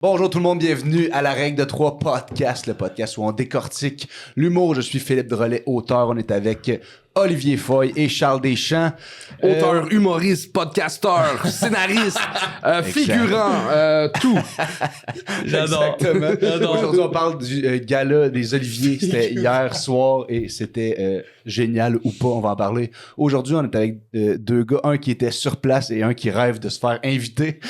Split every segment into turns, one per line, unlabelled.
Bonjour tout le monde, bienvenue à la Règle de 3 podcast, le podcast où on décortique l'humour. Je suis Philippe Drolet, auteur. On est avec Olivier Foy et Charles Deschamps.
Auteur, humoriste, podcasteur, scénariste, figurant, tout.
J'adore. Exactement. Aujourd'hui, on parle du gala des Oliviers. C'était hier soir et c'était génial ou pas, on va en parler. Aujourd'hui, on est avec deux gars, un qui était sur place et un qui rêve de se faire inviter.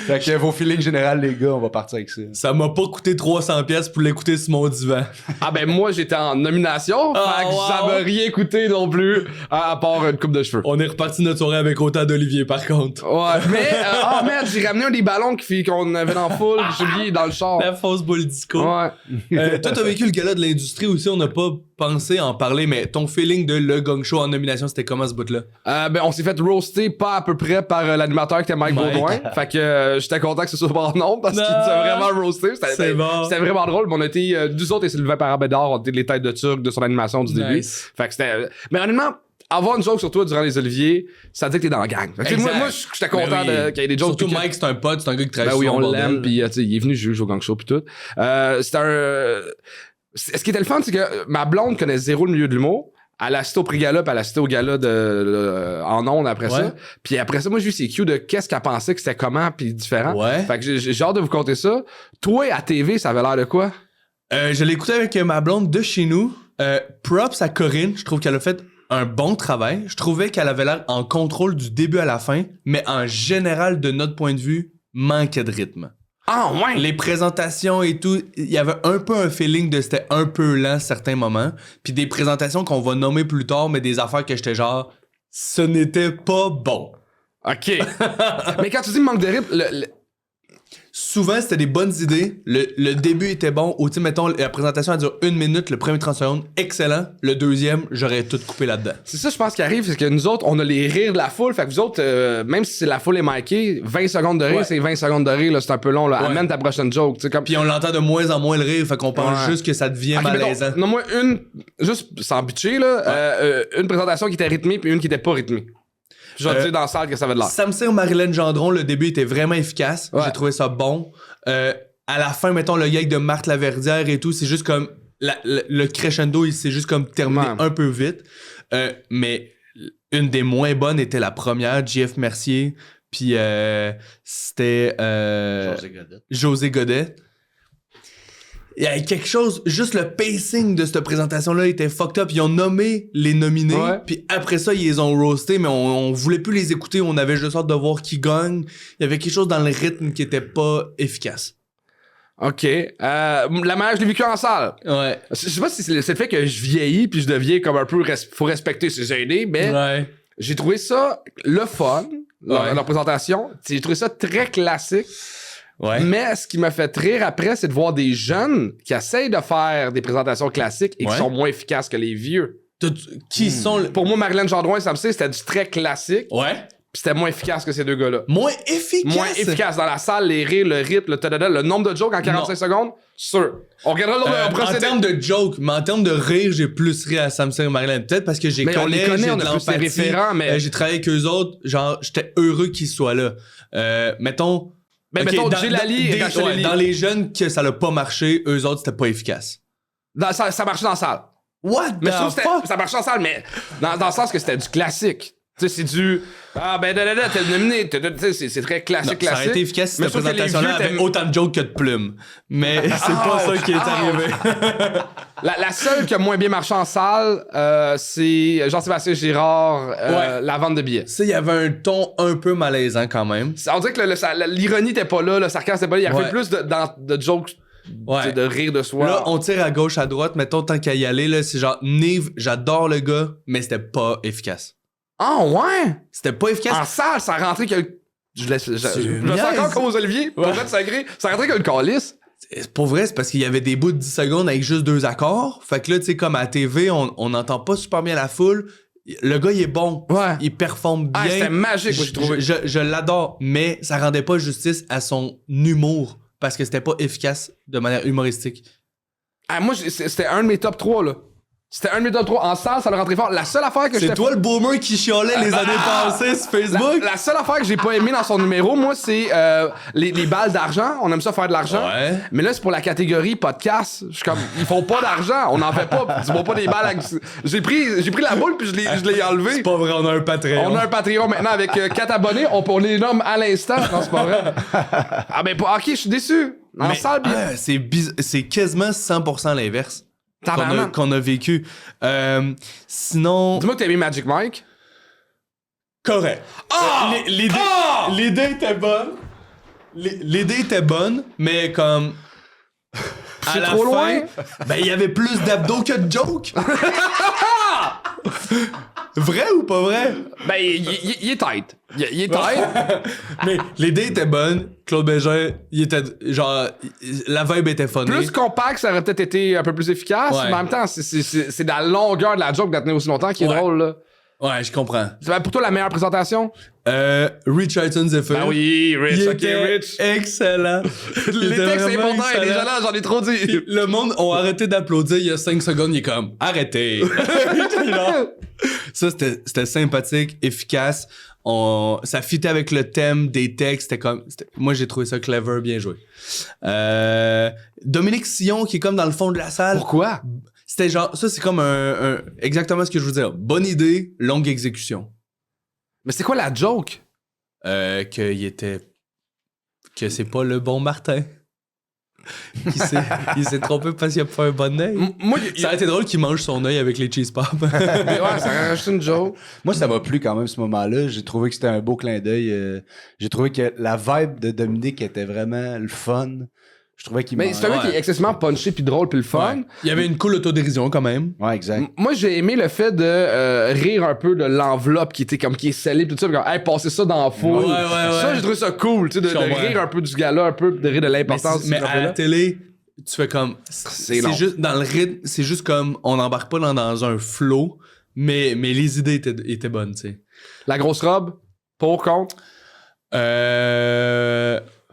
Fait que vos feelings généraux, les gars, on va partir avec ça.
Ça m'a pas coûté 300$ pour l'écouter sur mon divan.
Ah ben moi, j'étais en nomination, fait que ça m'a rien coûté non plus, à part une coupe de cheveux.
On est reparti notre soirée avec autant d'Olivier, par contre.
Ouais, mais, oh merde, j'ai ramené un des ballons qu'on avait dans la foule, j'ai oublié dans le char.
La fausse boule disco.
Ouais.
Toi, t'as vécu le gala de l'industrie aussi, on n'a pas pensé en parler, mais ton feeling de Le Gong Show en nomination, c'était comment ce bout-là?
Ben on s'est fait roaster pas à peu près par l'animateur qui était Mike Baudouin. Fait que j'étais content que ce soit pas en nom parce qu'il nous a vraiment roasté. C'était vraiment drôle. Mais on a été, nous autres et Sylvain Parabédard, on était les têtes de turc de son animation du début. Fait que c'était... Mais honnêtement, avoir une joke sur toi durant les Oliviers, ça dit que t'es dans la gang. Moi j'étais content qu'il y ait des jokes.
Surtout Mike, c'est un pote, c'est un gars qui travaille
sur
son
on l'aime, pis il est venu juger au Gang Show pis tout. C'était un... Ce qui était le fun, c'est que ma blonde connaît zéro le milieu de l'humour. Elle a assisté au prix-gala, puis elle a assisté au gala en ondes après ça. Puis après ça, moi, j'ai vu ses cues de qu'est-ce qu'elle pensait que c'était comment, puis différent.
Ouais.
Fait que j'ai hâte de vous conter ça. Toi, à TV, ça avait l'air de quoi?
Je l'ai écouté avec ma blonde de chez nous. Props à Corinne, je trouve qu'elle a fait un bon travail. Je trouvais qu'elle avait l'air en contrôle du début à la fin, mais en général, de notre point de vue, manquait de rythme.
Ah ouais!
Les présentations et tout, il y avait un peu un feeling de c'était un peu lent certains moments. Puis des présentations qu'on va nommer plus tard, mais des affaires que j'étais genre, ce n'était pas bon.
OK. Mais quand tu dis manque de rythme,
souvent, c'était des bonnes idées. Le début était bon. Ou, tu sais, mettons, la présentation, elle dure 1 minute. Le premier 30 secondes, excellent. Le deuxième, j'aurais tout coupé là-dedans.
C'est ça, je pense, qui arrive. C'est que nous autres, on a les rires de la foule. Fait que vous autres, même si la foule est micée, 20 secondes de rire, c'est 20 secondes de rire. Là, c'est un peu long. Là. Amène ta prochaine joke. Comme...
Puis on l'entend de moins en moins le rire. Fait qu'on pense juste que ça devient malaisant.
Non, moi, juste sans bitcher, là, une présentation qui était rythmée puis une qui était pas rythmée. Je vais te dire dans la salle que ça avait de l'air.
Samsir Marilyn Gendron, le début était vraiment efficace. J'ai trouvé ça bon. À la fin, mettons, le gag de Marthe Laverdière et tout, c'est juste comme... le crescendo, c'est juste comme terminé un peu vite. Mais une des moins bonnes était la première, JF Mercier. Puis c'était... José Godet. Il y avait quelque chose, juste le pacing de cette présentation-là était fucked up. Ils ont nommé les nominés, puis après ça, ils les ont roastés, mais on voulait plus les écouter. On avait juste hâte de voir qui gagne. Il y avait quelque chose dans le rythme qui était pas efficace.
OK. La manière, je l'ai vécu en salle.
Ouais.
Je sais pas si c'est le fait que je vieillis puis je deviens comme un peu... faut respecter ses aînés, mais j'ai trouvé ça le fun, la présentation. J'ai trouvé ça très classique.
Ouais.
Mais ce qui m'a fait rire après, c'est de voir des jeunes qui essayent de faire des présentations classiques et qui sont moins efficaces que les vieux.
Qui sont...
Pour moi, Marilyn Gendron et Samsé, c'était du très classique.
Ouais.
Pis c'était moins efficace que ces deux gars-là.
Moins efficace?
Moins efficace. Dans la salle, les rires, le rythme, le nombre de jokes en 45 secondes, sûr. On regardera le nombre de procédés.
En termes de jokes, mais en termes de rire, j'ai plus ri à Samsung et Marilyn. Peut-être parce que
on les connaît, on a plus des référents, mais...
j'ai travaillé avec eux autres, genre, j'étais heureux qu'ils soient là. Mettons...
Mais mettons,
dans les jeunes que ça n'a pas marché, eux autres, c'était pas efficace.
Ça marchait dans la salle.
What
mais
the
fuck? Ça marchait dans la salle, mais dans le sens que c'était du classique. Tu sais, c'est du... Ah, ben, t'es nominé. C'est très classique.
Ça aurait été efficace si cette présentation-là avait autant de jokes que de plumes. Mais c'est pas ça qui est arrivé.
La seule qui a moins bien marché en salle, c'est Jean-Sébastien Girard, la vente de billets.
Ça, il y avait un ton un peu malaisant quand même.
On dirait que l'ironie était pas là, le sarcasme était pas là. Il y avait plus de jokes, de rire de soi.
Là, on tire à gauche, à droite. Mettons, tant qu'à y aller, là, c'est genre, Nive, j'adore le gars, mais c'était pas efficace.
Ah ouais?
C'était pas efficace.
En salle, ça rentrait que... Je me sens encore comme aux Olivier. Ça rentrait que le calice.
Pour vrai, c'est parce qu'il y avait des bouts de 10 secondes avec juste 2 accords. Fait que là, tu sais, comme à la TV, on n'entend pas super bien la foule. Le gars, il est bon. Il performe bien.
C'était magique, moi, j'ai trouvé.
Je l'adore, mais ça rendait pas justice à son humour parce que c'était pas efficace de manière humoristique.
Moi, c'était un de mes top 3, là. C'était un de mes top 3 en salle, ça l'a rentré fort. La seule affaire que
C'est toi le boomer qui chiolait les années passées sur Facebook?
La seule affaire que j'ai pas aimé dans son numéro, moi, c'est les balles d'argent. On aime ça faire de l'argent.
Ouais.
Mais là, c'est pour la catégorie podcast. Je suis comme, ils font pas d'argent. On n'en fait pas. Ils font pas des balles. J'ai pris la boule puis je l'ai enlevée.
C'est pas vrai, on a un Patreon.
On a un Patreon maintenant avec 4 abonnés. On les nomme à l'instant. Non, c'est pas vrai. Ah, ben, ok, je suis déçu. En salle,
c'est quasiment 100% l'inverse qu'on a vécu. Sinon...
Dis-moi que t'as aimé Magic Mike.
Correct. L'idée était bonne. L'idée était bonne, mais comme...
C'est trop loin.
Ben, il y avait plus d'abdos que de jokes. Vrai ou pas vrai?
Ben, il est tight. Il est tight.
Mais l'idée était bonne. Claude Bégin, il était genre... La vibe était funny.
Plus compact, ça aurait peut-être été un peu plus efficace.
Ouais.
Mais en même temps, c'est de la longueur de la joke d'être aussi longtemps qui est drôle, là.
Ouais, je comprends.
C'est pour toi la meilleure présentation?
Richardson Zephyr.
Ah oui, Rich,
Il
ok,
était
Rich.
excellent.
Les textes, c'est important, et déjà là, j'en ai trop dit.
Puis le monde ont arrêté d'applaudir il y a 5 secondes, il est comme « Arrêtez! » Ça, c'était sympathique, efficace. Ça fitait avec le thème des textes. Moi, j'ai trouvé ça clever, bien joué. Dominique Sillon, qui est comme dans le fond de la salle.
Pourquoi?
C'était genre... Ça, c'est comme exactement ce que je veux dire. Bonne idée, longue exécution.
Mais c'est quoi la joke?
Que c'est pas le bon Martin. Il s'est trompé parce qu'il a pas un bon œil.
Moi,
ça a été drôle qu'il mange son œil avec les cheese pops.
Ouais, ça a rajouté une joke.
Moi, ça m'a plu quand même ce moment-là. J'ai trouvé que c'était un beau clin d'œil. J'ai trouvé que la vibe de Dominique était vraiment le fun. Je trouvais qu'il
Mais c'est un gars qui est excessivement punché puis drôle puis le fun.
Ouais. Il y avait une cool autodérision quand même.
Ouais, exact.
Moi, j'ai aimé le fait de rire un peu de l'enveloppe qui était comme qui est scellée, tout ça, puis comme, hey, passer ça dans la foule.
Ouais.
Ça, j'ai trouvé ça cool, tu sais, de rire un peu du gars-là, un peu, de rire de l'importance.
Mais à la télé, tu fais comme. C'est juste dans le rythme, c'est juste comme on n'embarque pas dans un flow, mais les idées étaient bonnes, tu sais.
La grosse robe, pour, contre?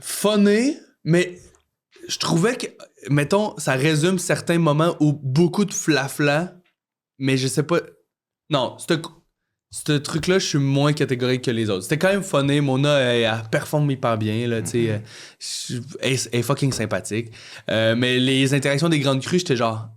Funny, mais. Je trouvais que, mettons, ça résume certains moments où beaucoup de flafla, mais je sais pas. Non, ce truc-là, je suis moins catégorique que les autres. C'était quand même funny. Mona, elle performe hyper bien, là, tu sais. Elle est fucking sympathique. Mais les interactions des grandes crues, j'étais genre.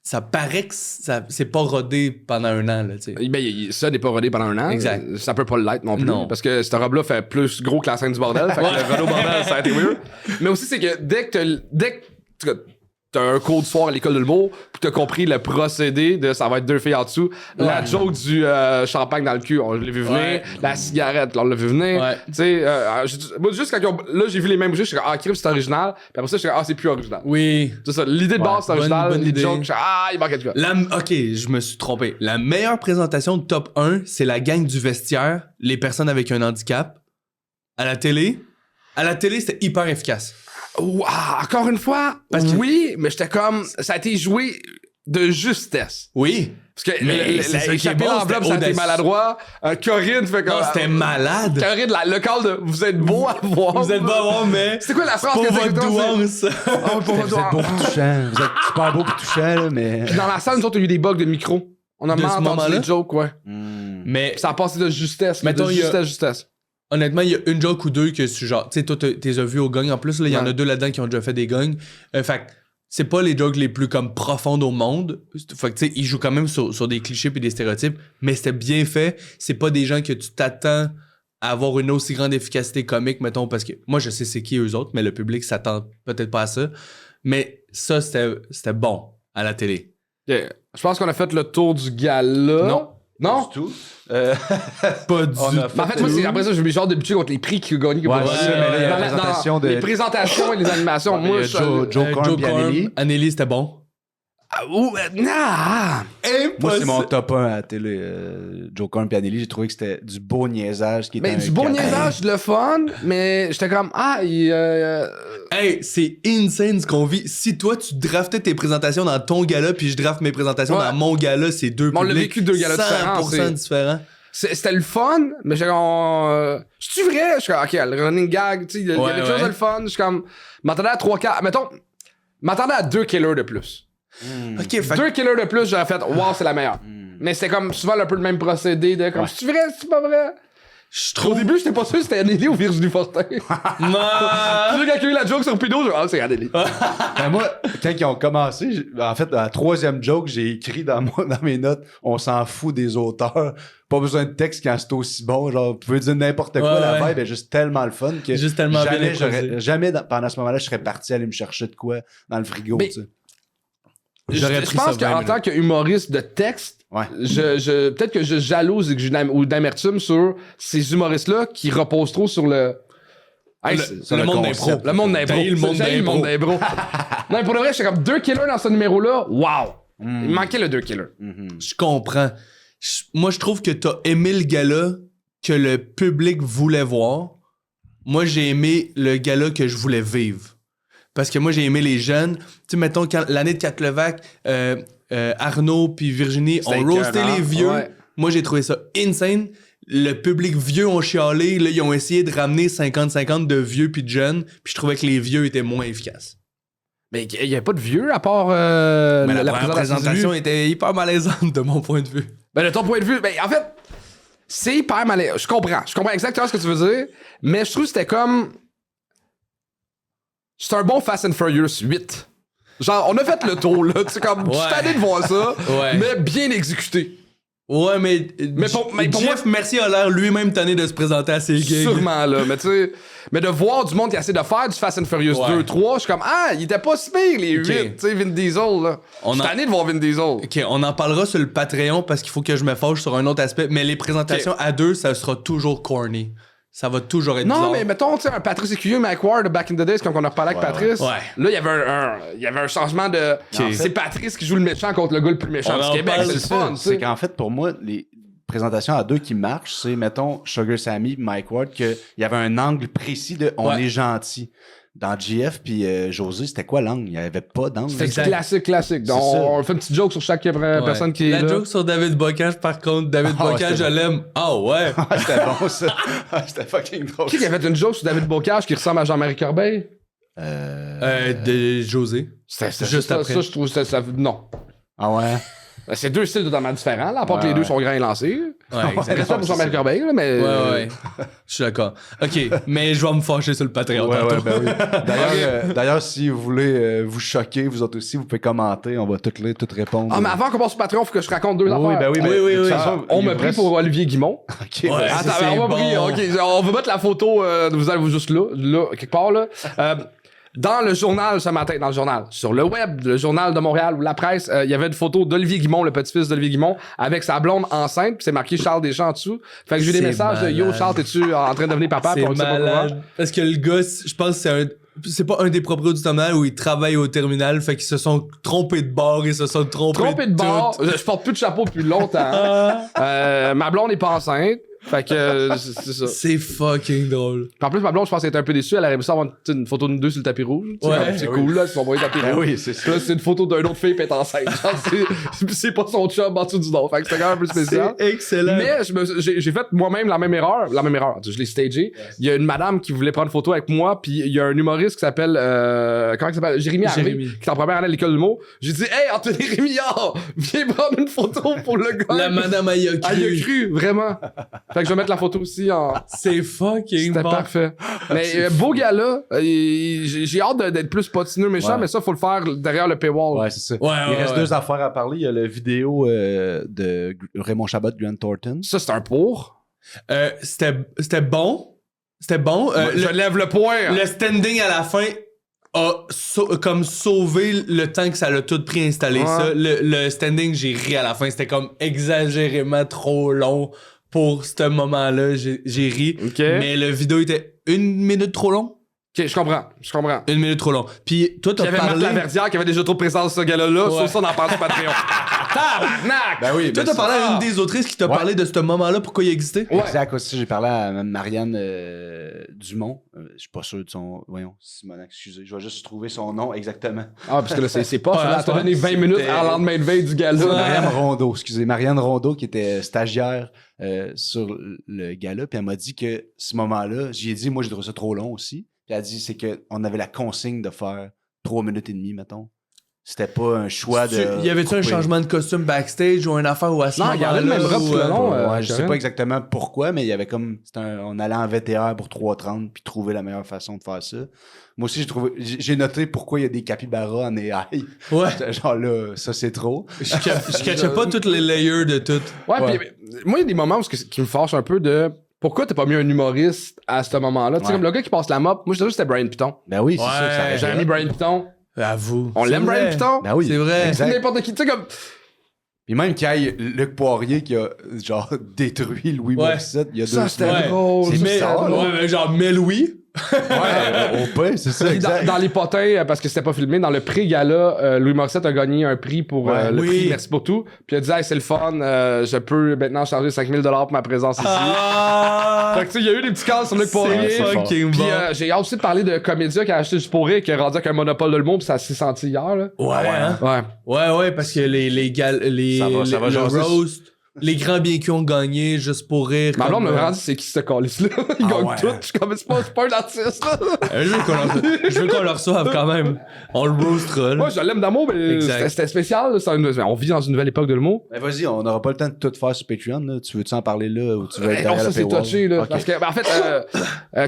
Ça paraît que c'est pas rodé pendant un an, là, tu sais.
Ben, ça n'est pas rodé pendant un an.
Exact.
Ça peut pas l'être non plus.
Non.
parce que cette robe-là fait plus gros que la scène du bordel. Fait que le rodé au bordel, ça a été weird. Mais aussi, c'est que dès que t'as un cours du soir à l'école de l'humour, pis t'as compris le procédé de ça va être 2 filles en dessous, la joke du champagne dans le cul, on l'a vu venir, la cigarette, on l'a vu venir.
Ouais.
Tu sais, moi, juste quand là, j'ai vu les mêmes jeux, je suis comme, crime, c'est original. Puis après ça, je suis comme, c'est plus original.
Oui.
C'est ça, l'idée de base, c'est original.
bonne
L'idée de
idée.
joke, je suis il manque quelque chose.
Ok, je me suis trompé. La meilleure présentation de top 1, c'est la gang du vestiaire, les personnes avec un handicap. À la télé, c'était hyper efficace.
Wow, encore une fois, oui, mais j'étais comme, ça a été joué de justesse.
Oui.
Parce que
Mais c'est ça qui est bon,
l'enveloppe, ça a été
c'était
maladroit. Corinne fait comme.
Non, c'était malade.
Corinne, le call de vous êtes beau à voir.
Vous êtes beau à voir, mais.
C'est quoi la phrase
pour
que
votre douance.
Vous êtes beau pour touchant. Vous êtes super beau pour touchant, là, mais.
Dans la salle, nous autres, il y a eu des bugs de micro. On a
De
mal
ce
entendu
moment-là?
les jokes, ouais.
Mais
Ça a passé de justesse.
Mettons,
de
il y a-
justesse.
honnêtement, il y a une joke ou deux que tu genre. Tu sais, toi, t'es as vu au gang en plus, là. Il y en a 2 là-dedans qui ont déjà fait des gangs. Fait que c'est pas les jokes les plus comme profondes au monde. Fait que tu sais, ils jouent quand même sur des clichés puis des stéréotypes, mais c'était bien fait. C'est pas des gens que tu t'attends à avoir une aussi grande efficacité comique, mettons, parce que moi, je sais c'est qui eux autres, mais le public s'attend peut-être pas à ça. Mais ça, c'était bon à la télé.
Yeah. Je pense qu'on a fait le tour du gala.
Non.
Non?
Du tout.
Pas du
On a
Mais en fait, moi, c'est après ça, je me genre d'habitude contre les prix qui ont gagné.
Ouais, c'est ça, mais là, il y a la présentation de-
Les présentations et les animations.
Ouais, mais
moi,
il y a Joe Corn puis Anneli.
Anneli, c'était bon.
Moi, c'est mon top 1 à la télé. Joe Corn et Anneli, j'ai trouvé que c'était du beau niaisage. Qui était
Mais
un
du beau
cadeau.
niaisage, le fun, mais j'étais comme,
Hey, c'est insane ce qu'on vit. Si toi, tu draftais tes présentations dans ton gala, puis je draft mes présentations
Ouais.
dans mon gala, c'est deux
Mais on l'a
publics
vécu 2 galas différents,
100% différents.
c'était le fun, mais j'étais comme, c'est-tu vrai? Je suis comme, ok, le running gag, tu sais, il y a
Ouais,
quelque chose
ouais.
de le fun. Je suis comme, m'attendais à 3-4, mettons, m'attendais à 2 killers de plus.
Ok, fait
2 killers de plus, j'aurais fait, wow, c'est la meilleure. Mais c'était comme souvent un peu le même procédé de comme, c'est vrai, c'est pas vrai. Au début, j'étais pas sûr si c'était Anneli ou Virginie Fortin. Puis là, quand il y a eu la joke sur Pinot, je c'est Anneli.
Ben moi, quand ils ont commencé, en fait, la troisième joke, j'ai écrit dans mes notes, on s'en fout des auteurs. Pas besoin de texte quand c'est aussi bon. Genre, vous pouvez dire n'importe quoi, la vibe est juste tellement le fun que
juste tellement
jamais pendant ce moment-là, je serais parti aller me chercher de quoi dans le frigo, tu sais.
Je pense qu'en tant qu'humoriste de texte, peut-être que je jalouse ou d'amertume sur ces humoristes-là qui reposent trop sur le...
le monde d'impro.
Le monde d'impro. Le monde d'impro. Non, pour le vrai, j'étais comme 2 killers dans ce numéro-là. Wow! Il manquait le 2 killers.
Je comprends. Moi, je trouve que t'as aimé le gala que le public voulait voir. Moi, j'ai aimé le gala que je voulais vivre. Parce que moi, j'ai aimé les jeunes. Tu sais, mettons, l'année de Catlevac, Arnaud puis Virginie ont roasté les vieux. Ouais. Moi, j'ai trouvé ça insane. Le public vieux ont chialé. Là, ils ont essayé de ramener 50-50 de vieux puis de jeunes. Puis je trouvais que les vieux étaient moins efficaces.
Mais il n'y avait pas de vieux à part
mais la présentation était hyper malaisante de mon point de vue.
Ben, de ton point de vue, ben, en fait, c'est hyper malaisant. Je comprends exactement ce que tu veux dire. Mais je trouve que c'était comme... C'est un bon Fast and Furious 8. Genre, on a fait le tour, là. Tu sais, comme, je suis tanné de voir ça, mais bien exécuté.
Ouais, mais pour Jeff Mercier a l'air lui-même tanné de se présenter à ses gigs.
Sûrement, là. Mais tu sais, mais de voir du monde qui essaie de faire du Fast and Furious 2, 3, je suis comme, il était pas si pire, les 8. Tu sais, Vin Diesel, là. Je suis tanné de voir Vin Diesel.
OK, on en parlera sur le Patreon parce qu'il faut que je me fâche sur un autre aspect. Mais les présentations à deux, ça sera toujours corny. Ça va toujours être bizarre.
Non, mais mettons, tu sais, un Patrice Écuyer, Mike Ward, Back in the Days, quand on a reparlé avec Patrice. Là, il y avait un changement de... C'est Patrice qui joue le méchant contre le gars le plus méchant du Québec. C'est le fun,
c'est qu'en fait, pour moi, les présentations à deux qui marchent, c'est, mettons, Sugar Sammy, Mike Ward, qu'il y avait un angle précis de « on est gentil ». Dans GF puis José, c'était quoi l'angle? Il n'y avait pas d'angle.
C'était classique. Donc, on fait une petite joke sur chaque personne qui est là.
La joke sur David Bocage, par contre, David Bocage, je l'aime. Ouais!
C'était bon, ça. C'était fucking drôle.
Qui a fait une joke sur David Bocage qui ressemble à Jean-Marie Corbeil?
De José.
C'était juste après. Ça, je trouve ça... Non.
Ah ouais?
C'est deux styles totalement différents, là, à part que les deux sont grands et lancés.
Ouais,
c'est ça pour Jean-Marie Corbeil, là, mais...
Ouais. Je suis d'accord. OK, mais je vais me fâcher sur le Patreon.
Ben oui. D'ailleurs, si vous voulez vous choquer, vous autres aussi, vous pouvez commenter. On va tout lire, tout répondre.
Mais avant qu'on passe sur le Patreon, il faut que je raconte deux affaires.
Oui.
On m'a pris pour Olivier Guimont.
OK.
Attends, on m'a pris. OK, on va mettre la photo. Vous allez juste là, quelque part, là. Dans le journal ce matin, sur le web, le journal de Montréal ou la presse, il y avait une photo d'Olivier Guimont, le petit-fils d'Olivier Guimont, avec sa blonde enceinte, puis c'est marqué Charles Deschamps en dessous. Fait que j'ai eu des messages de Yo Charles, t'es-tu en train de devenir papa?
C'est malade. Parce que le gars, je pense que c'est pas un des propriétaires du terminal où ils travaillent au terminal, fait qu'ils se sont trompés de bord, ils se sont trompés
de bord. Je porte plus de chapeau depuis longtemps. Ma blonde est pas enceinte. Fait que c'est ça.
C'est fucking drôle.
Puis en plus, ma blonde, je pense qu'elle était un peu déçue. Elle aurait aimé ça avoir une photo de nous deux sur le tapis rouge. C'est cool, là. Ils se sont envoyés le tapis rouge.
Oui, c'est ça.
Là, c'est une photo d'une autre fille qui est enceinte. C'est pas son chum en dessous du dos. Fait que c'était quand même un peu spécial.
C'est excellent.
Mais j'ai fait moi-même la même erreur. Je l'ai stagé. Il y a une madame qui voulait prendre une photo avec moi. Puis il y a un humoriste qui s'appelle. Comment il s'appelle? Jérémy Harvey, qui est en première année à l'école de l'humour. J'ai dit, hey, Anthony Rémillard, viens prendre une photo pour le gars.
La madame a cru.
Elle y a cru, vraiment. Fait que je vais mettre la photo aussi.
C'est fucking
C'était parfait. Mais beau gars-là, j'ai hâte d'être plus potineux méchant, mais ça, faut le faire derrière le paywall.
Ouais, c'est ça. Il reste deux affaires à parler. Il y a la vidéo de Raymond Chabot, Grant Thornton.
Ça, c'est un pour.
C'était bon.
Je lève le point.
Le standing à la fin a comme sauvé le temps que ça l'a tout préinstallé. Ça. Le standing, j'ai ri à la fin. C'était comme exagérément trop long. Pour ce moment-là, j'ai ri. Mais le vidéo était 1 minute trop long.
OK, je comprends.
1 minute trop long. Puis toi, t'as parlé...
Il y avait Marc Laverdière qui avait déjà trop de présence ce gars-là. Sur ça, on en parle sur Patreon. Tabarnak!
Ben oui.
Toi, t'as parlé à une des autrices qui t'a parlé de ce moment-là, pourquoi il existait.
Exact. Aussi, j'ai parlé à Marianne Dumont. Je suis pas sûr de son... Voyons, Simonac, excusez. Je vais juste trouver son nom exactement.
Parce que là, c'est pas ça. Elle t'a donné 20 minutes à lendemain de veille du gala.
Marianne Rondeau, qui était stagiaire sur le gala. Puis elle m'a dit que ce moment-là, j'y ai dit, moi, j'ai trouvé ça trop long aussi. Puis elle a dit, c'est qu'on avait la consigne de faire 3 minutes et demie, mettons. C'était pas un choix de.
Y avait-tu un changement de costume backstage ou une affaire ou à ce moment-là?
Non, il y avait le même robe tout le long.
Je sais pas exactement pourquoi, mais il y avait comme. On allait en VTR pour 3,30 puis trouver la meilleure façon de faire ça. Moi aussi, j'ai noté pourquoi il y a des capybaras en AI.
Ouais.
Genre là, ça c'est trop.
Je catchais pas toutes les layers de tout.
Ouais. Puis moi, il y a des moments où qui me fâchent un peu de. Pourquoi t'as pas mis un humoriste à ce moment-là? Tu sais, comme le gars qui passe la mop, moi je disais que c'était Brian Piton.
Ben oui, c'est ça.
J'avais mis Brian Piton.
Avoue.
On l'aime, Brian Piton?
Ben oui.
C'est vrai.
C'est n'importe qui, tu sais, comme.
Puis même qu'il y ait Luc Poirier qui a genre détruit Louis Morissette il y a 2 semaines.
C'était drôle.
C'est bizarre, mais genre, mais Louis.
Ouais, au pain, c'est ça. Exact.
Dans les potins, parce que c'était pas filmé, dans le prix-gala, Louis Morissette a gagné un prix pour le prix Merci pour tout. Puis il a dit, hey, c'est le fun, je peux maintenant charger 5 000 $ pour ma présence ici. Fait que tu sais, il y a eu des petits cas sur Luc Poirier. Puis j'ai hâte aussi de parler de Comédia qui a acheté du pour rire, qui a rendu avec un monopole de le mot, puis ça s'est senti hier. Là.
Ouais, parce que le roast. Les grands bien qui ont gagné juste pour rire.
Mais alors, on me dit c'est qui ce calice-là? Ils gagnent tout. Je suis comme, c'est pas un artiste, là.
Je veux qu'on le reçoive quand même. On le roastera.
Moi, je l'aime d'amour, mais c'était spécial. On vit dans une nouvelle époque de l'humour.
Ben vas-y, on n'aura pas le temps de tout faire sur Patreon. Là. Tu veux-tu en parler là ou tu veux être derrière
ça, c'est touché, là. Okay. Parce que, en fait,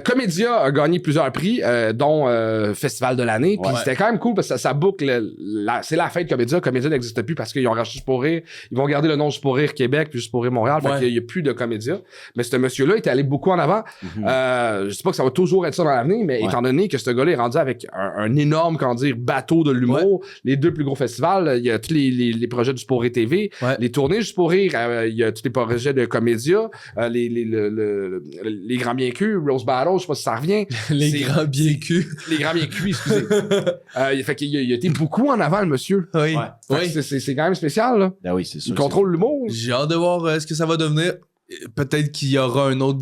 Comédia a gagné plusieurs prix, dont Festival de l'année. Puis c'était quand même cool parce que ça boucle. C'est la fin de Comédia. Comédia n'existe plus parce qu'ils ont racheté Juste pour rire. Ils vont garder le nom Juste pour rire Québec. Puis Juste pour rire Montréal, fait qu'il y a plus de Comédia. Mais ce monsieur-là était allé beaucoup en avant. Je sais pas que ça va toujours être ça dans l'avenir, mais étant donné que ce gars-là est rendu avec un énorme, comment dire, bateau de l'humour, les 2 plus gros festivals, il y a tous les projets du Juste pour rire TV, les tournées Juste pour rire, il y a tous les projets de Comédia, les grands bien culs, Rose Battle, je sais pas si ça revient.
Les grands bien culs.
Les grands bien culs, excusez. Fait qu'il a été beaucoup en avant, le monsieur.
Oui.
C'est quand même spécial, là.
Ben oui, c'est sûr.
Il contrôle l'humour.
J'ai hâte de voir ce que ça va devenir. Peut-être qu'il y aura un autre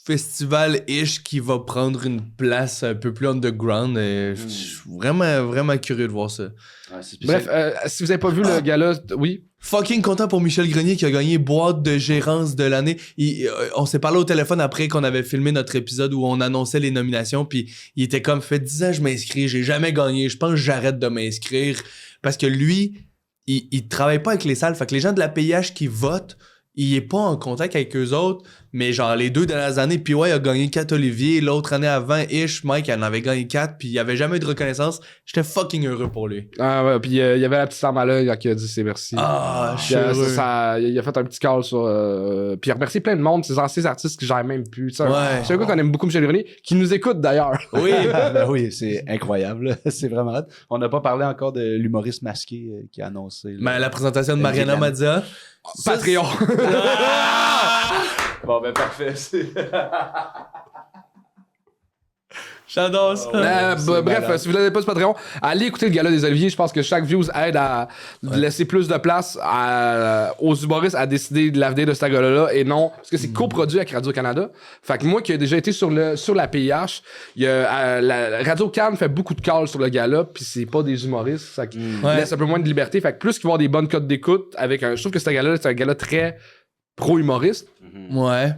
festival-ish qui va prendre une place un peu plus underground. Je suis vraiment, vraiment curieux de voir ça.
Bref, si vous avez pas vu le gala, oui.
Fucking content pour Michel Grenier qui a gagné boîte de gérance de l'année. On s'est parlé au téléphone après qu'on avait filmé notre épisode où on annonçait les nominations, puis il était comme, fait 10 ans je m'inscris, j'ai jamais gagné, je pense que j'arrête de m'inscrire. Parce que lui, il travaille pas avec les salles, fait que les gens de la PIH qui votent, il est pas en contact avec eux autres, mais genre les 2 dernières années, puis il a gagné 4 Olivier, l'autre année avant, Mike en avait gagné 4, puis il y avait jamais eu de reconnaissance. J'étais fucking heureux pour lui.
Ah ouais, puis il y avait la petite femme à l'œil qui a dit c'est merci.
Ah, je suis heureux.
Il a fait un petit call sur... puis il a remercié plein de monde, ces anciens artistes que j'avais même pu. C'est un gars qu'on aime beaucoup, Michel Grenier, qui nous écoute d'ailleurs.
Oui, ben oui, c'est incroyable. C'est vraiment hâte. On n'a pas parlé encore de l'humoriste masqué qui a annoncé.
Mais la présentation de Mariana Mazza.
Patreon.
Bon, ben parfait.
J'adore ça.
Bref, si vous n'avez pas ce Patreon, allez écouter le gala des Oliviers. Je pense que chaque views aide à laisser plus de place aux humoristes à décider de l'avenir de ce gala-là et non, parce que c'est coproduit avec Radio-Canada. Fait que moi qui ai déjà été sur la PIH, la Radio-Can fait beaucoup de calls sur le gala, puis c'est pas des humoristes. Ça laisse un peu moins de liberté. Fait que plus qu'ils vont avoir des bonnes cotes d'écoute avec je trouve que ce gala-là, c'est un gala très pro-humoriste.
Ouais.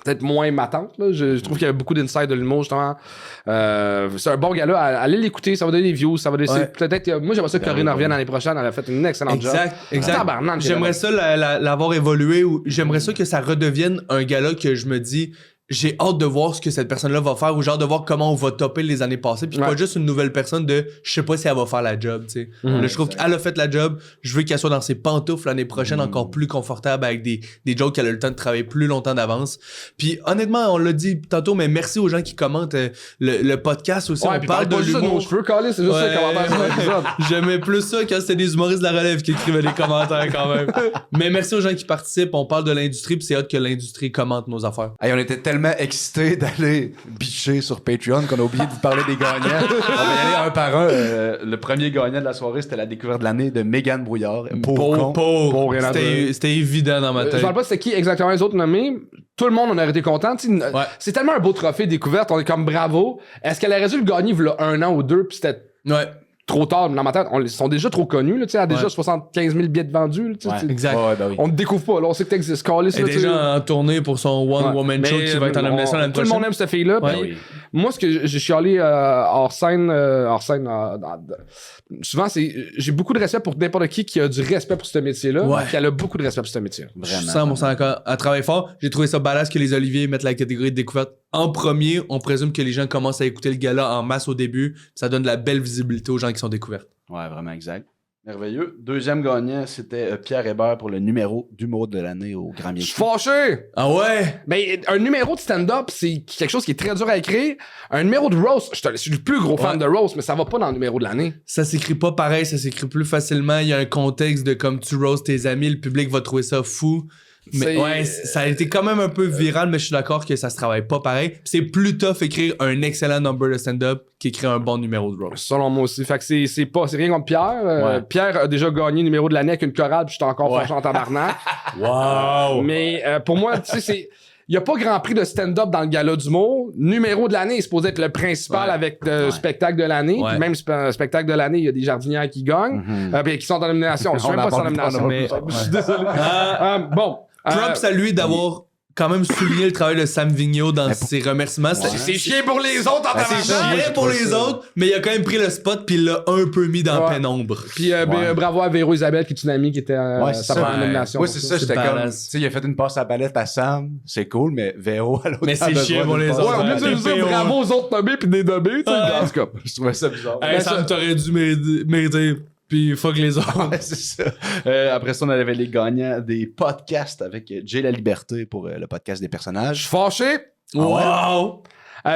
Peut-être moins matante, là. Je trouve qu'il y avait beaucoup d'insight de l'humour, justement. C'est un bon gars-là. Allez l'écouter, ça va donner des views, ça va laisser... Peut-être... Moi, j'aimerais ça que Corinne revienne l'année prochaine. Elle a fait une excellente job.
Exact. J'aimerais ça l'avoir évolué ou j'aimerais ça que ça redevienne un gars-là que je me dis... J'ai hâte de voir ce que cette personne-là va faire ou genre de voir comment on va topper les années passées puis pas juste une nouvelle personne de je sais pas si elle va faire la job, tu sais. Là, je trouve qu'elle a fait la job, je veux qu'elle soit dans ses pantoufles l'année prochaine encore plus confortable avec des jokes qu'elle a le temps de travailler plus longtemps d'avance. Puis honnêtement, on l'a dit tantôt mais merci aux gens qui commentent le podcast aussi, on parle de l'humour.
Je veux caler, c'est juste ça le commentaire sur l'épisode.
J'aimais plus ça quand c'était des humoristes de la relève qui écrivaient les commentaires quand même. Mais merci aux gens qui participent, on parle de l'industrie puis c'est hâte que l'industrie commente nos affaires.
Hey, on était tellement excités d'aller bitcher sur Patreon qu'on a oublié de vous parler des gagnants. On va y aller un par un. Le premier gagnant de la soirée, c'était la découverte de l'année de Mégane Brouillard.
C'était évident dans ma tête.
Je parle pas c'était qui exactement les autres nommés. Tout le monde en aurait été content. C'est tellement un beau trophée découverte. On est comme bravo. Est-ce qu'elle aurait dû le gagner il y a 1 an ou 2 puis c'était...
Ouais.
Trop tard dans ma tête, ils sont déjà trop connus, là, tu sais, à déjà 75 000 billets vendus, là,
exact.
On te découvre pas, là, on sait que t'existes.
Elle est déjà en tournée pour son One Woman Show qui va être en nomination l'année prochaine.
Tout le monde aime cette fille-là. moi, ce que je suis allé hors scène, souvent, j'ai beaucoup de respect pour n'importe qui a du respect pour ce métier-là. Qui a beaucoup de respect pour ce métier.
Vraiment. 100% d'accord. À travailler fort, j'ai trouvé ça badass que les Oliviers mettent la catégorie de découverte en premier. On présume que les gens commencent à écouter le gala en masse au début. Ça donne de la belle visibilité aux gens qui sont découverts.
Ouais, vraiment exact. Merveilleux. Deuxième gagnant, c'était Pierre Hébert pour le numéro d'humour de l'année au Grand Mien.
Je suis fâché!
Ah ouais?
Ben, un numéro de stand-up, c'est quelque chose qui est très dur à écrire. Un numéro de roast, je suis le plus gros fan de roast, mais ça va pas dans le numéro de l'année.
Ça s'écrit pas pareil, ça s'écrit plus facilement. Il y a un contexte de comme tu roast tes amis, le public va trouver ça fou. Mais ouais, ça a été quand même un peu viral, mais je suis d'accord que ça se travaille pas pareil. C'est plus tough écrire un excellent number de stand-up qu'écrire un bon numéro de roast.
Selon moi aussi. Fait que c'est rien contre Pierre. Pierre a déjà gagné le numéro de l'année avec une chorale, puis j'étais encore fâché en tabarnak.
Wow!
Mais pour moi, tu sais, il n'y a pas grand prix de stand-up dans le gala d'humour. Numéro de l'année est supposé être le principal avec le spectacle de l'année. Puis même spectacle de l'année, il y a des jardinières qui gagnent, qui sont en nomination. Je sais même pas si en nomination. Je suis désolé. Bon.
Props à lui d'avoir quand même souligné le travail de Sam Vigneault dans ses remerciements.
C'est chiant pour les autres en
c'est chiant pour les autres, mais il a quand même pris le spot puis il l'a un peu mis dans la pénombre.
Puis bravo à Véro Isabelle, qui est une amie qui était sa première nomination.
Oui, c'est ça. J'étais comme, tu sais, il a fait une passe à palette à Sam. C'est cool, mais Véro à l'autre.
Mais c'est chiant pour les autres.
Ouais, au lieu de dire bravo aux autres nommés puis des nommés, tu sais, en tout cas.
Je trouvais ça bizarre.
Sam, t'aurais dû mériter. Puis fuck les autres.
Ouais, c'est ça. Après ça, on avait les gagnants des podcasts avec Jay La Liberté pour le podcast des personnages.
Je suis fâché.
Wow!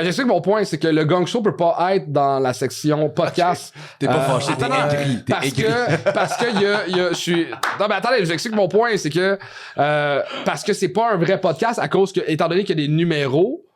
Je sais que mon point, c'est que le Gang Show peut pas être dans la section podcast.
T'es pas fâché, t'es aigri.
Parce que je suis... Non, mais attendez, j'explique mon point, c'est que parce que c'est pas un vrai podcast à cause que, étant donné qu'il y a des numéros,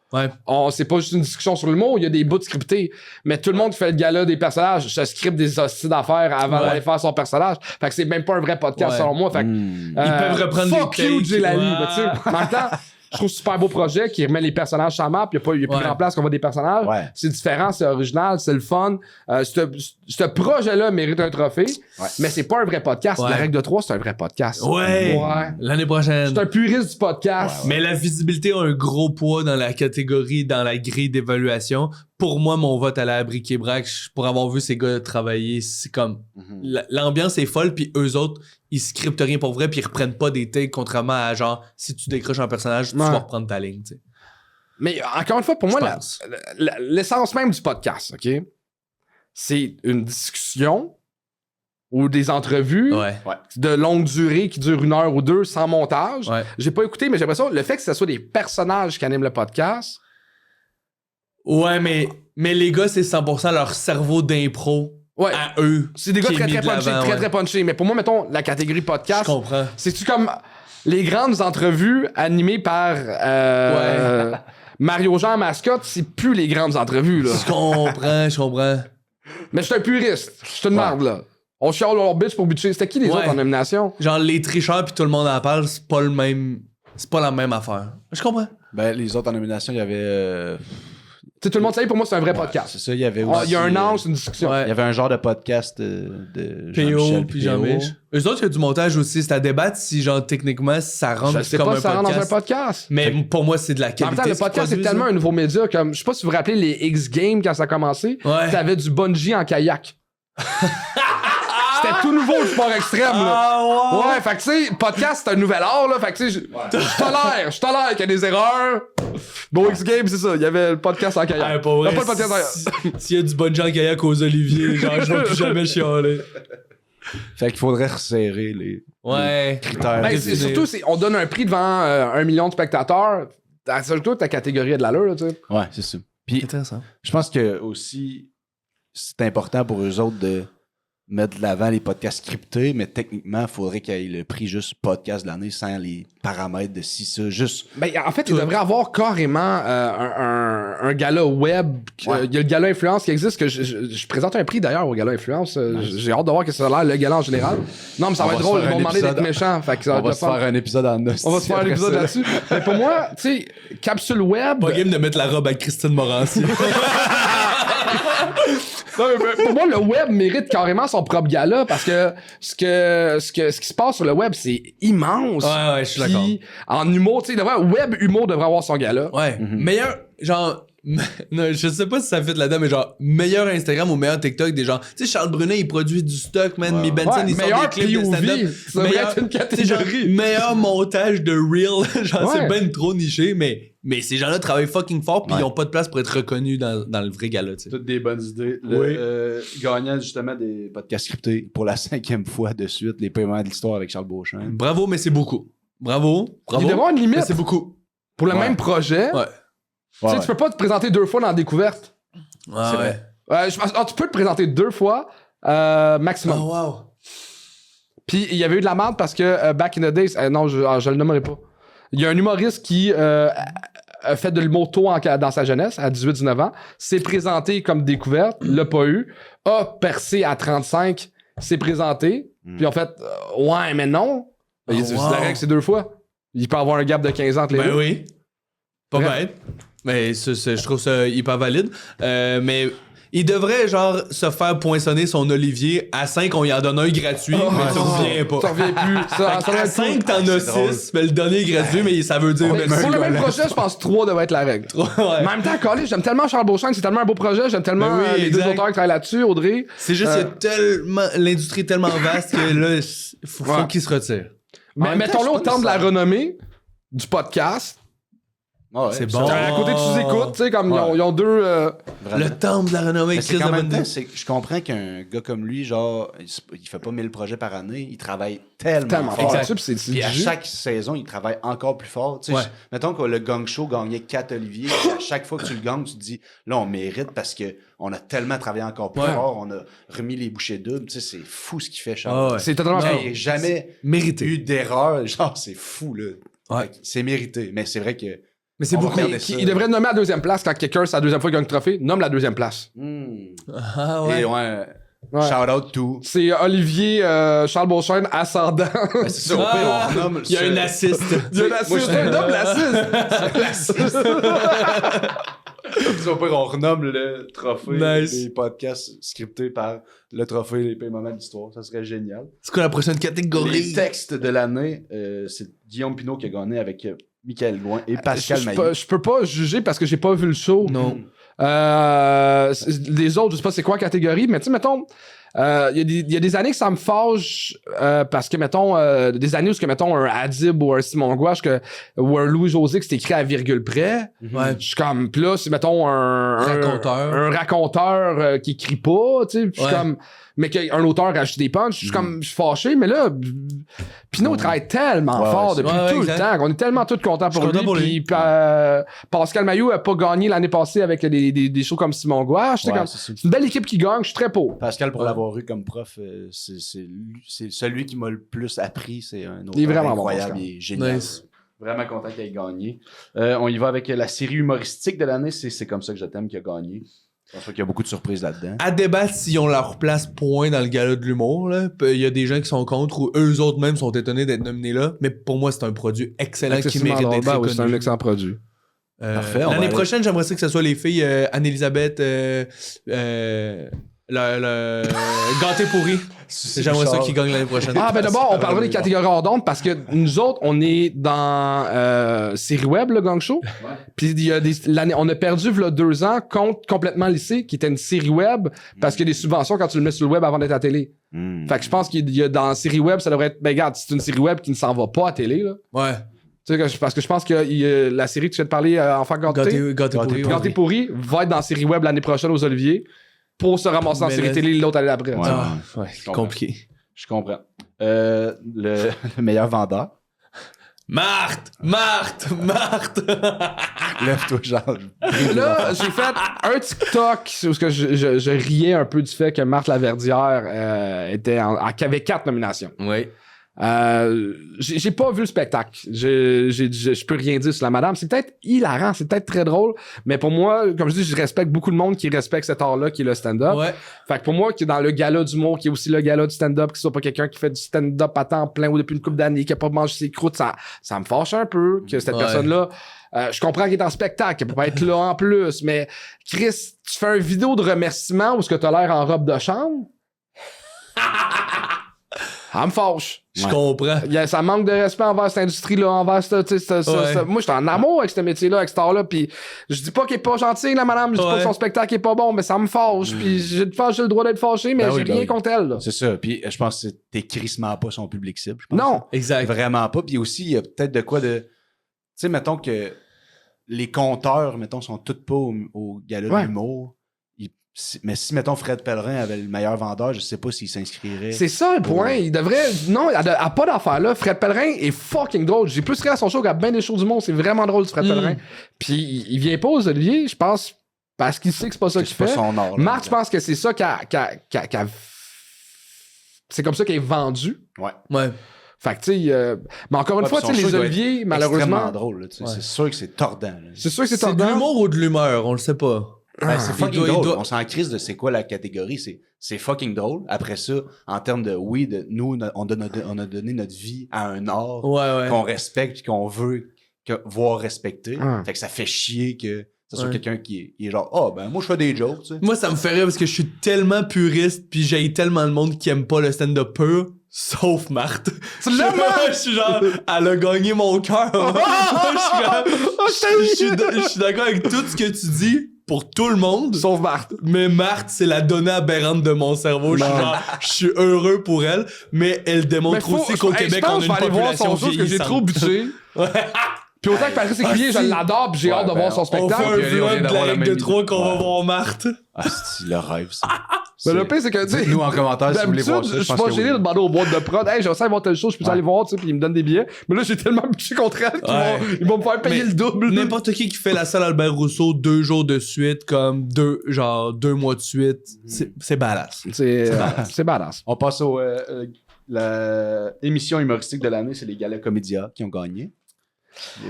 c'est pas juste une discussion sur le mot, il y a des bouts scriptés. Mais tout le monde qui fait le gala des personnages se scripte des hosties d'affaires avant d'aller faire son personnage. Fait que c'est même pas un vrai podcast selon moi. Fait que,
ils peuvent reprendre
fuck
des
you, Jay Lally. Tu sais, en même temps, je trouve super beau projet qui remet les personnages sur la map. Il n'y a plus grand place qu'on voit des personnages. C'est différent, c'est original, c'est le fun. Ce projet-là mérite un trophée, mais c'est pas un vrai podcast. La règle de 3, c'est un vrai podcast.
L'année prochaine.
C'est un puriste du podcast.
Mais la visibilité a un gros poids dans la catégorie, dans la grille d'évaluation. Pour moi, mon vote allait à Brick et Brac pour avoir vu ces gars travailler. C'est comme... L'ambiance est folle, puis eux autres, ils scriptent rien pour vrai, puis ils reprennent pas des takes, contrairement à genre, si tu décroches un personnage, tu vas reprendre ta ligne, tu sais.
Mais encore une fois, pour moi, l'essence même du podcast, OK? C'est une discussion ou des entrevues de longue durée qui durent 1 heure ou 2 sans montage. J'ai pas écouté, mais j'ai l'impression le fait que ce soit des personnages qui animent le podcast.
Ouais, mais les gars, c'est 100% leur cerveau d'impro. À eux.
C'est des gars très punchés. Mais pour moi, mettons, la catégorie podcast.
Je comprends.
C'est-tu comme les grandes entrevues animées par Mario Jean Mascotte, c'est plus les grandes entrevues, là.
Je comprends.
Mais je suis un puriste. Je suis une marde, là. On chiale leur bitch pour bitcher. C'était qui les autres en nomination?
Genre les tricheurs puis tout le monde en parle, c'est pas le même. C'est pas la même affaire. Je comprends.
Ben, les autres en nomination, il y avait.
Tout le monde sait, pour moi, c'est un vrai podcast.
C'est ça, il y avait aussi...
Il y a un angle, c'est une discussion.
Il y avait un genre de podcast de
Jean-Michel puis Jean-Mich. Eux autres, il y a du montage aussi. C'est à débattre si, genre, techniquement, ça rentre comme un podcast. Je sais pas si ça rentre dans un podcast. Mais pour moi, c'est de la qualité.
En même temps, le podcast, c'est tellement un nouveau média. Comme, je sais pas si vous vous rappelez les X-Games quand ça a commencé. T'avais du bungee en kayak. C'était tout nouveau le sport extrême, là. Ouais, fait que tu sais, podcast, c'est un nouvel art, là. Fait que tu sais, je tolère qu'il y a des erreurs. Bon, X-Games, c'est ça. Il y avait le podcast en kayak.
Pas vrai.
Pas le podcast
s'il y a du bungee en kayak aux Olivier, genre, je vais plus jamais chialer.
Fait qu'il faudrait resserrer les critères.
Ben, surtout, on donne un prix devant 1 million de spectateurs. Surtout, ta catégorie a de l'allure, là, tu sais.
Ouais, c'est ça. Puis,
intéressant.
Je pense que aussi, c'est important pour eux autres de mettre de l'avant les podcasts scriptés, mais techniquement, il faudrait qu'il y ait le prix juste podcast de l'année sans les paramètres de si ça, juste...
Ben, en fait, il devrait avoir carrément un gala web. Il y a le gala influence qui existe, que je présente un prix d'ailleurs au gala influence. J'ai hâte de voir que ça a l'air, le gala en général. Non, mais ça va être drôle, ils vont demander d'être méchants.
On va se faire un épisode en os.
On va se faire un épisode là-dessus. Mais pour moi, tu sais, capsule web...
Pas game de mettre la robe à Christine Morancy.
Non, mais pour moi, le web mérite carrément son propre gala parce que ce qui se passe sur le web, c'est immense.
Ouais, je suis d'accord.
En humour, tu sais, web humour devrait avoir son gala.
Ouais. Meilleur, genre, Non, je sais pas si ça fait là-dedans, mais genre, meilleur Instagram ou meilleur TikTok des gens. Tu sais, Charles Brunet, il produit du stock, man. Mi Benson, il sort des clips de stand-up.
Ça devrait être une catégorie.
Meilleur montage de Reel. Genre, c'est ben trop niché, mais ces gens-là travaillent fucking fort, puis ils ont pas de place pour être reconnus dans le vrai gala, tu sais.
Toutes des bonnes idées. Gagnant justement des podcasts scriptés pour la 5e fois de suite, les paiements de l'histoire avec Charles Beauchamp.
Bravo, mais c'est beaucoup. Bravo.
Il devrait avoir une limite.
Mais c'est beaucoup.
Pour le même projet.
Ouais.
Tu sais, tu peux pas te présenter 2 fois dans la découverte.
C'est vrai.
Tu peux te présenter 2 fois maximum.
Oh, wow.
Puis il y avait eu de la merde parce que back in the days, non, je le nommerai pas. Il y a un humoriste qui a fait de l'humour tôt dans sa jeunesse, à 18-19 ans, s'est présenté comme découverte, l'a pas eu, a percé à 35, s'est présenté, puis en fait, ouais, mais non. La règle, c'est 2 fois. Il peut avoir un gap de 15 ans entre les deux.
Ben oui. Pas bête. Mais je trouve ça hyper valide. Mais il devrait, genre, se faire poinçonner son Olivier. À 5, on y en donne un gratuit, mais tu reviens pas.
Tu reviens plus. Ça
à 5, t'en as 6, mais le dernier est gratuit, mais ça veut dire...
Pour le même projet, je pense 3 devrait être la règle. Mais en même temps, Colin, j'aime tellement Charles Beauchamp, c'est tellement un beau projet, j'aime tellement les 2 auteurs qui travaillent là-dessus, Audrey.
C'est juste l'industrie est tellement vaste que là, faut qu'il se retire.
Mais mettons-le au temps de la renommée du podcast.
C'est bon.
À côté de sous-écoute, tu sais, comme ils ont 2...
Le temple de la renommée.
Mais en même temps, je comprends qu'un gars comme lui, genre, il fait pas 1000 projets par année, il travaille tellement fort. Puis à chaque saison, il travaille encore plus fort. Tu sais, mettons que le Gang Show gagnait 4 Olivier, puis à chaque fois que tu le gagnes, tu te dis, là, on mérite parce que on a tellement travaillé encore plus fort, on a remis les bouchées doubles. Tu sais, c'est fou ce qu'il fait, Charles.
C'est totalement fou.
Il n'a jamais eu d'erreur. Genre, c'est fou, là. Ouais. C'est mérité. Mais c'est vrai que.
Mais c'est beaucoup. Il devrait nommer à 2e place quand quelqu'un, c'est la 2e fois qu'il gagne le trophée, nomme la 2e place.
Ah ouais.
Et shout out to.
C'est Olivier Charles Beauchamp ascendant.
Ben, c'est ça, au pire, on nomme.
Il y a un assist.
Il y a un assist. Nomme l'assist.
Au pire, on renomme le trophée des podcasts scriptés par le trophée des paiements de l'histoire. Ça serait génial.
C'est quoi la prochaine catégorie?
Les textes de l'année, c'est Guillaume Pinault qui a gagné avec Michael Gouin et Pascal Mailloux.
Je peux pas juger parce que j'ai pas vu le show.
Non.
Les autres, je sais pas c'est quoi la catégorie, mais tu sais, mettons, il y a des années que ça me fâche parce que, mettons, des années où, mettons, un Adib ou un Simon Gouache ou un Louis-José qui c'est écrit à virgule près, je suis comme, pis là, c'est, mettons, un raconteur qui écrit pas, tu sais, je suis comme... Mais qu'un auteur rajoute des punchs, je suis fâché, mais là, Pinault travaille tellement fort depuis tout le temps, qu'on est tellement tous contents pour lui. Puis Pascal Mailloux a pas gagné l'année passée avec des shows comme Simon Gouache. C'est une belle équipe qui gagne, je suis très pour.
Pascal, pour l'avoir eu comme prof, c'est celui qui m'a le plus appris. C'est un auteur incroyable, il est génial. Nice. Vraiment content qu'il ait gagné. On y va avec la série humoristique de l'année, c'est comme ça que je t'aime qui a gagné. Je pense qu'il y a beaucoup de surprises là-dedans.
À débattre s'ils ont leur place point dans le gala de l'humour. Il y a des gens qui sont contre ou eux autres même sont étonnés d'être nominés là. Mais pour moi, c'est un produit excellent qui mérite d'être reconnu.
C'est un excellent produit.
Parfait.
L'année prochaine, j'aimerais ça que ce soit les filles Anne-Elisabeth, le gâté pourri. J'aimerais ça qu'ils gagnent l'année prochaine.
Ah, ben d'abord, on parlera des catégories hors d'onde parce que nous autres, on est dans série web, le Gang Show. Puis il y a on a perdu, il y a 2 ans, Complètement Lycée, qui était une série web parce qu'il y a des subventions quand tu le mets sur le web avant d'être à la télé. Fait que je pense qu'il y a dans la série web, ça devrait être, ben regarde, c'est une série web qui ne s'en va pas à télé, là.
Ouais.
Tu sais, parce que je pense que la série que tu viens de parler, Enfant Gâté pourri, va être dans la série web l'année prochaine aux Olivier. Pour se ramasser en série télé l'autre année d'après.
C'est compliqué.
Je comprends. Le meilleur vendeur.
Marthe!
Lève-toi, genre.
Là, j'ai fait un TikTok où je riais un peu du fait que Marthe Laverdière avait 4 nominations.
Oui.
J'ai pas vu le spectacle. Je peux rien dire sur la madame. C'est peut-être hilarant, c'est peut-être très drôle, mais pour moi, comme je dis, je respecte beaucoup de monde qui respecte cet art-là, qui est le stand-up. Ouais. Fait que pour moi, qui est dans le gala d'humour, qui est aussi le gala du stand-up, qui soit pas quelqu'un qui fait du stand-up à temps plein ou depuis une couple d'années, qui a pas mangé ses croûtes, ça me fâche un peu que cette personne-là. Je comprends qu'il est en spectacle, qu'il peut pas être là en plus, mais Chris, tu fais une vidéo de remerciement où est-ce que t'as l'air en robe de chambre? Elle me fâche.
Je comprends.
Ça manque de respect envers cette industrie-là, envers moi, j'étais en amour avec ce métier-là, avec cette art-là, pis je dis pas qu'il est pas gentil, la madame, je dis pas que son spectacle est pas bon, mais ça me fâche, pis j'ai le droit d'être fâché, mais j'ai rien contre elle, là.
C'est ça, puis je pense que t'es crissement pas son public cible, je pense.
Non.
Exact.
Vraiment pas, puis aussi, il y a peut-être de quoi de... Tu sais, mettons que les compteurs, mettons, sont tous pas au gala de l'humour. Mais si, mettons, Fred Pellerin avait le meilleur vendeur, je sais pas s'il s'inscrirait.
C'est ça le point. Il devrait. Non, il a pas d'affaire là. Fred Pellerin est fucking drôle. J'ai plus ri à son show qu'à bien des shows du monde. C'est vraiment drôle, Fred Pellerin. Puis il vient pas aux Olivier, je pense, parce qu'il sait que c'est pas ça qu'il fait.
Son art, là,
Marc, je pense que c'est ça c'est comme ça qu'il est vendu.
Ouais.
Fait que, tu sais, mais encore une fois, tu sais, les Olivier, malheureusement.
C'est drôle, là, c'est sûr que c'est tordant. Là.
C'est sûr que c'est
tordant. C'est de l'humour ou de l'humeur, on le sait pas.
C'est fucking drôle. On s'en crise de c'est quoi la catégorie. C'est fucking drôle. Après ça, en termes de nous, on a donné notre vie à un art qu'on respecte et qu'on veut voir respecter. Fait que ça fait chier que ce soit quelqu'un qui est genre moi je fais des jokes. Tu sais.
Moi ça me fait rire parce que je suis tellement puriste puis j'ai tellement de monde qui aime pas le stand-up pur. Sauf Marthe. Je suis genre, elle a gagné mon cœur. Je suis d'accord avec tout ce que tu dis pour tout le monde.
Sauf Marthe.
Mais Marthe, c'est la donnée aberrante de mon cerveau. Je suis heureux pour elle, mais elle démontre aussi qu'au Québec, on a une population vieillissante.
Que j'ai trop buté. Puis autant que Patrice Écuyer, je l'adore pis j'ai hâte de voir son spectacle.
On fait un vlog de la Ligue de 3 qu'on va voir Marthe.
Ah, c'est le rêve, ça.
Mais le pire, c'est que, tu sais.
Nous, en commentaire, si vous voulez voir ça.
Je suis pas gêné de demander aux boîtes de prod. Hey, j'ai ça, ils vont telle chose, je peux aller voir, tu sais, pis ils me donnent des billets. Mais là, j'ai tellement buté contre elle qu'ils vont me faire payer le double.
N'importe qui fait la salle Albert Rousseau 2 jours de suite, comme 2 mois de suite, c'est badass.
C'est badass.
On passe au, l'émission humoristique de l'année, c'est les Galas Comédia qui ont gagné.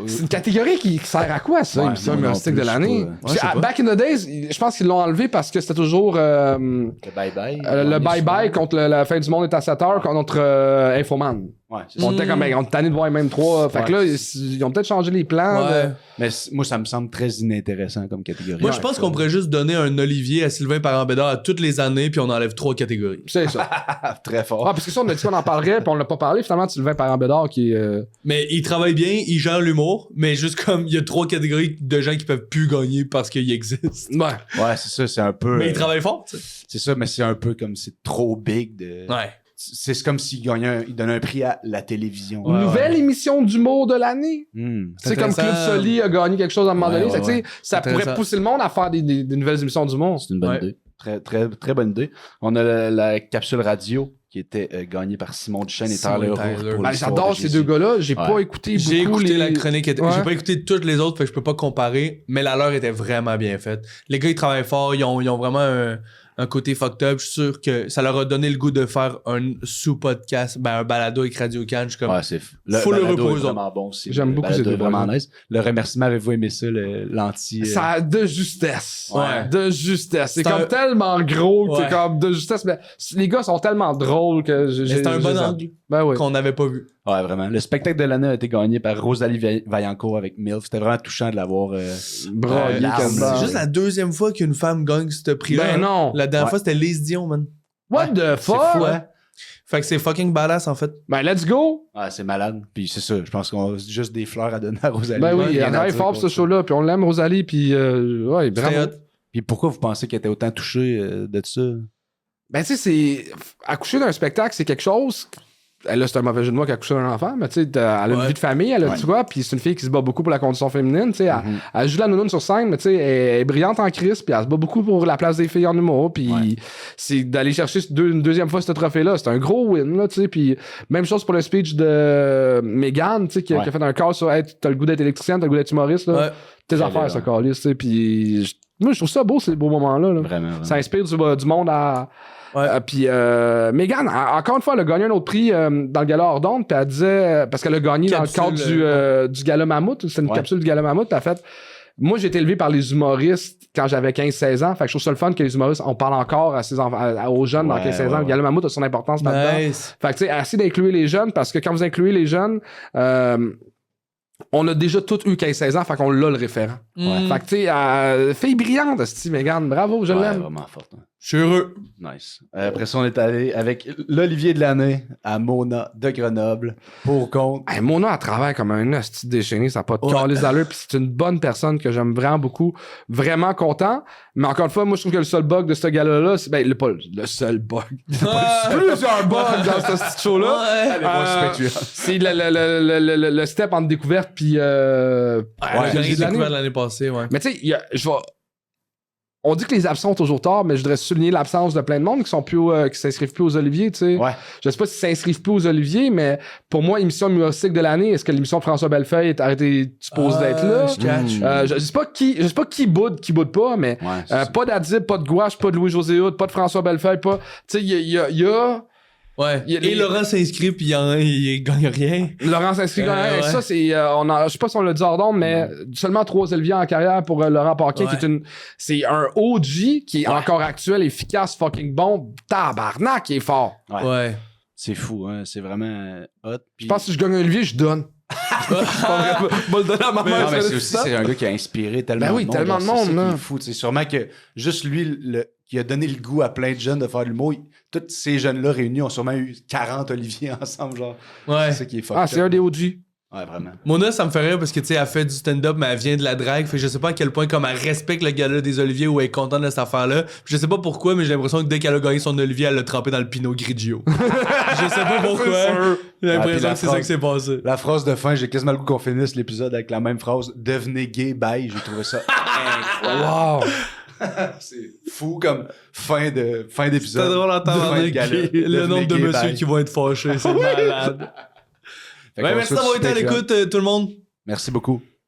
C'est une catégorie qui sert à quoi, ça, l'émission humoristique de l'année? Back in the days, je pense qu'ils l'ont enlevé parce que c'était toujours le
bye-bye.
Le bye-bye contre la fin du monde est à 7h contre Infoman.
Ouais,
on était comme, on était tanné de voir même 3. Fait que là, ils ont peut-être changé les plans.
Mais moi, ça me semble très inintéressant comme catégorie.
Moi, je pense qu'on pourrait juste donner un Olivier à Sylvain Parent-Bédard à toutes les années, puis on enlève 3 catégories.
C'est ça.
Très fort.
Parce que ça, on a dit qu'on en parlerait, puis on l'a pas parlé. Finalement, Sylvain Parent-Bédard qui
Mais il travaille bien, il gère l'humour, mais juste comme il y a 3 catégories de gens qui peuvent plus gagner parce qu'il existe.
Ouais, c'est ça, c'est un peu.
Mais il travaille fort, tu sais.
C'est ça, mais c'est un peu comme c'est trop big de.
Ouais.
C'est comme s'il donnait un prix à la télévision.
Une nouvelle émission d'humour de l'année. C'est comme Club Soli a gagné quelque chose à un moment donné. Ça pourrait pousser le monde à faire des nouvelles émissions d'humour.
C'est une bonne idée. Très, très, très bonne idée. On a la capsule radio qui était gagnée par Simon Duchesne et Tyler Roux.
J'adore ces deux gars-là. J'ai pas écouté beaucoup.
J'ai écouté la chronique. J'ai pas écouté toutes les autres, fait que je peux pas comparer, mais la leur était vraiment bien faite. Les gars, ils travaillent fort. Ils ont vraiment un côté fucked up. Je suis sûr que ça leur a donné le goût de faire un sous-podcast, un balado avec Radio Can. Je suis comme,
faut le reposer. C'est vraiment bon aussi.
J'aime beaucoup ces deux
vraiment nice. Le remerciement, avez-vous aimé ça, l'anti...
Ça de justesse. Ouais. De justesse. C'est comme tellement gros que c'est comme de justesse. Mais les gars sont tellement drôles que
c'est un bon angle qu'on n'avait pas vu.
Ouais, vraiment. Le spectacle de l'année a été gagné par Rosalie Vaillancourt avec MILF. C'était vraiment touchant de l'avoir
broyé comme ça.
C'est juste la deuxième fois qu'une femme gagne ce prix-là.
Ben non.
La dernière fois, c'était Lise Dion, man.
What the fuck?
C'est fou, hein? Fait que c'est fucking badass, en fait.
Ben, let's go!
Ouais, c'est malade. Puis c'est ça. Je pense qu'on a juste des fleurs à donner à Rosalie.
Ben oui, elle travaille fort pour ce show-là. Puis on l'aime, Rosalie. Puis ouais, bravo.
Puis pourquoi vous pensez qu'elle était autant touchée de ça?
Ben, tu sais, c'est. Accoucher d'un spectacle, c'est quelque chose. Là, c'est un mauvais jeu de mots qu'elle a accouché d'un enfant, mais tu sais, elle a une vie de famille, elle a, tu vois, puis c'est une fille qui se bat beaucoup pour la condition féminine, tu sais, elle joue la nounoune sur scène, mais tu sais, elle est brillante en crise, puis elle se bat beaucoup pour la place des filles en humour, puis c'est d'aller chercher une deuxième fois ce trophée-là, c'est un gros win, là, tu sais, puis même chose pour le speech de Mégane, tu sais, qui a fait un call sur, hey, t'as le goût d'être électricienne, t'as le goût d'être humoriste, là, tes affaires, ce call-là, tu sais, puis moi, je trouve ça beau, ces beaux moments-là, là.
Vraiment.
Ça inspire du monde à... puis Mégane, encore une fois, elle a gagné un autre prix dans le gala hors d'onde, puis elle disait, parce qu'elle a gagné capsule, dans le cadre du gala Mammouth, c'est une capsule du gala Mammouth, elle a fait, moi j'ai été élevé par les humoristes quand j'avais 15-16 ans, fait que je trouve ça le fun que les humoristes, on parle encore à ces aux jeunes dans 15-16 ans, le gala Mammouth a son importance là-dedans. Fait que tu sais, assez d'inclure les jeunes, parce que quand vous incluez les jeunes, on a déjà tous eu 15-16 ans, fait qu'on l'a le référent. Fait que tu sais, fille brillante, Mégane, bravo, je l'aime.
Vraiment forte.
Je suis heureux.
Nice. Après ça, on est allé avec l'Olivier de l'année à Mona de Grenoble pour compte.
Hey, Mona, elle travaille comme un hostie déchaîné, ça n'a pas de calice d'allure, puis c'est une bonne personne que j'aime vraiment beaucoup. Vraiment content. Mais encore une fois, moi, je trouve que le seul bug de ce gars-là, c'est pas le seul bug. Il y a plusieurs bugs dans ce petit show-là. C'est le step entre découverte puis
j'ai découvert l'année passée, ouais.
Mais tu sais, on dit que les absents ont toujours tort, mais je voudrais souligner l'absence de plein de monde qui s'inscrivent plus aux Oliviers, tu sais.
Ouais.
Je sais pas s'ils s'inscrivent plus aux Oliviers, mais pour moi, émission humoristique de l'année, est-ce que l'émission de François Bellefeuille est arrêtée, suppose d'être là? Je sais pas qui boude pas, mais pas d'Adib, pas de Gouache, pas de Louis-José Hood, pas de François Bellefeuille, pas... Tu sais, il y a...
Ouais. Et Laurent s'inscrit puis il gagne rien.
Laurent s'inscrit gagne rien. Ça, c'est. Je sais pas si on l'a dit hors d'onde, mais seulement 3 Olivier en carrière pour Laurent Paquin, qui est c'est un OG qui est encore actuel, efficace, fucking bon. Tabarnak, il est fort.
Ouais.
C'est fou, hein. C'est vraiment hot.
Je pense que si je gagne un Olivier, je donne. Je vais le donner à ma mère.
C'est un gars qui a inspiré tellement de monde.
Tellement de monde.
C'est fou. C'est sûrement que juste lui, qui a donné le goût à plein de jeunes de faire de l'humour. Tous ces jeunes-là réunis ont sûrement eu 40 Olivier ensemble, genre.
Ouais.
C'est ça qui est fort.
C'est un des OG.
Ouais, vraiment.
Mona, ça me fait rire parce que, tu sais, elle fait du stand-up, mais elle vient de la drague. Fait que je sais pas à quel point, comme elle respecte le gala des Oliviers ou elle est contente de cette affaire-là. Puis je sais pas pourquoi, mais j'ai l'impression que dès qu'elle a gagné son Olivier, elle l'a trempé dans le Pinot Grigio. Je sais pas pourquoi. J'ai l'impression que c'est ça qui s'est passé.
La phrase de fin, j'ai quasiment le goût qu'on finisse l'épisode avec la même phrase. Devenez gay, bye. J'ai trouvé ça incroyable.
Wow!
C'est fou comme fin d'épisode.
C'est drôle d'entendre le nombre de messieurs qui vont être fâchés. C'est malade. Merci d'avoir été à l'écoute, tout le monde.
Merci beaucoup.